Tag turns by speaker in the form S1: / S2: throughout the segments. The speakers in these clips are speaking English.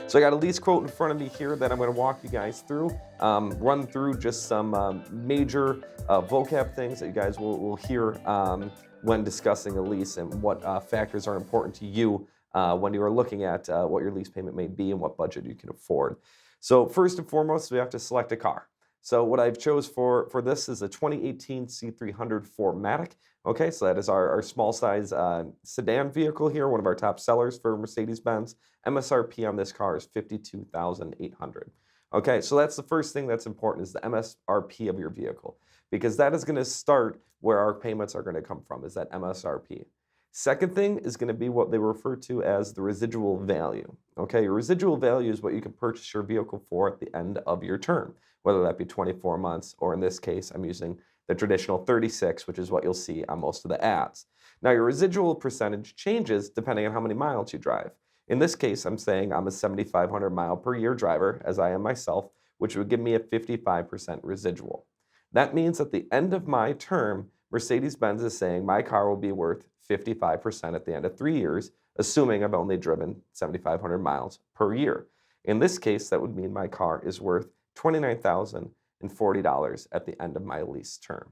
S1: So I got a lease quote in front of me here that I'm going to walk you guys through, run through just some major vocab things that you guys will hear when discussing a lease and what factors are important to you when you are looking at what your lease payment may be and what budget you can afford. So first and foremost, we have to select a car. So what I've chose for this is a 2018 C300 4MATIC. Okay, so that is our small size sedan vehicle here, one of our top sellers for Mercedes-Benz. MSRP on this car is $52,800. Okay, so that's the first thing that's important is the MSRP of your vehicle, because that is going to start where our payments are going to come from, is that MSRP. Second thing is going to be what they refer to as the residual value. Okay, your residual value is what you can purchase your vehicle for at the end of your term, whether that be 24 months, or in this case, I'm using the traditional 36, which is what you'll see on most of the ads. Now, your residual percentage changes depending on how many miles you drive. In this case, I'm saying I'm a 7,500 mile per year driver, as I am myself, which would give me a 55% residual. That means at the end of my term, Mercedes-Benz is saying my car will be worth 55% at the end of 3 years, assuming I've only driven 7,500 miles per year. In this case, that would mean my car is worth $29,040 at the end of my lease term.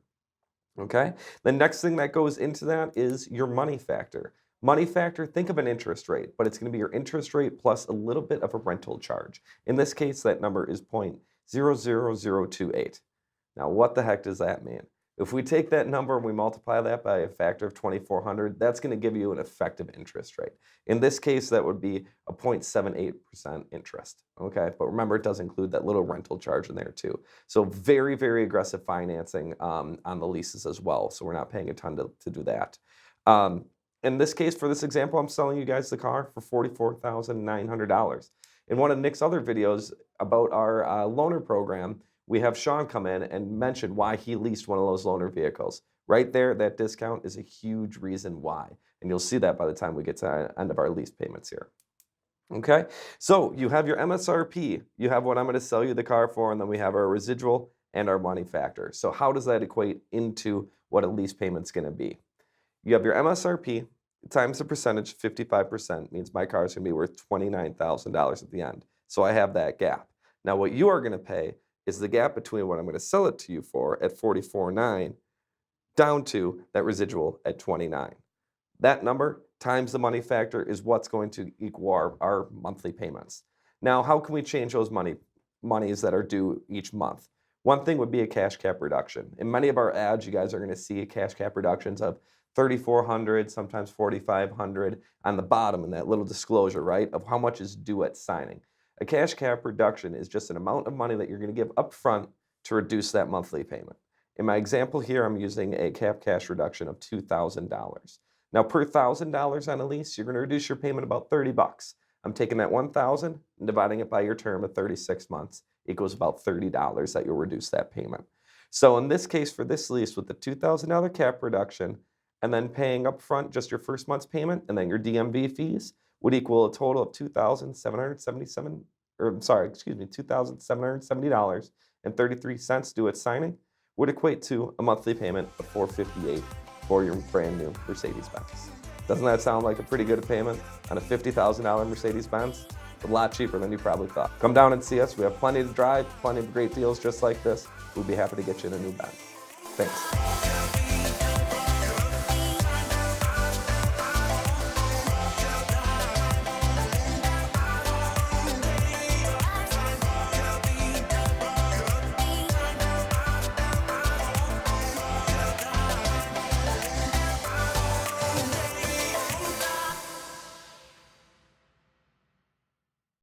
S1: Okay? The next thing that goes into that is your money factor. Money factor, think of an interest rate, but it's going to be your interest rate plus a little bit of a rental charge. In this case, that number is 0.00028. Now, what the heck does that mean? If we take that number and we multiply that by a factor of 2,400, that's going to give you an effective interest rate. In this case, that would be a 0.78% interest. Okay, but remember, it does include that little rental charge in there too. So very, very aggressive financing on the leases as well. So we're not paying a ton to do that. In this case, for this example, I'm selling you guys the car for $44,900. In one of Nick's other videos about our loaner program, we have Sean come in and mention why he leased one of those loaner vehicles. Right there, that discount is a huge reason why. And you'll see that by the time we get to the end of our lease payments here. Okay, so you have your MSRP, you have what I'm going to sell you the car for, and then we have our residual and our money factor. So how does that equate into what a lease payment's going to be? You have your MSRP times the percentage, 55%, means my car is going to be worth $29,000 at the end. So I have that gap. Now what you are going to pay is the gap between what I'm going to sell it to you for at $44,900 down to that residual at $29,000. That number times the money factor is what's going to equal our monthly payments. Now, how can we change those monies that are due each month? One thing would be a cash cap reduction. In many of our ads, you guys are going to see cash cap reductions of $3,400, sometimes $4,500 on the bottom in that little disclosure, right, of how much is due at signing. A cash cap reduction is just an amount of money that you're going to give up front to reduce that monthly payment. In my example here, I'm using a cap cash reduction of $2,000. Now, per $1,000 on a lease, you're going to reduce your payment about $30. I'm taking that $1,000 and dividing it by your term of 36 months equals about $30 that you'll reduce that payment. So in this case, for this lease with the $2,000 cap reduction and then paying up front just your first month's payment and then your DMV fees, would equal a total of $2,770.33 due at signing, would equate to a monthly payment of $458 for your brand new Mercedes-Benz. Doesn't that sound like a pretty good payment on a $50,000 Mercedes-Benz? A lot cheaper than you probably thought. Come down and see us. We have plenty to drive, plenty of great deals just like this. We'd be happy to get you in a new Benz. Thanks.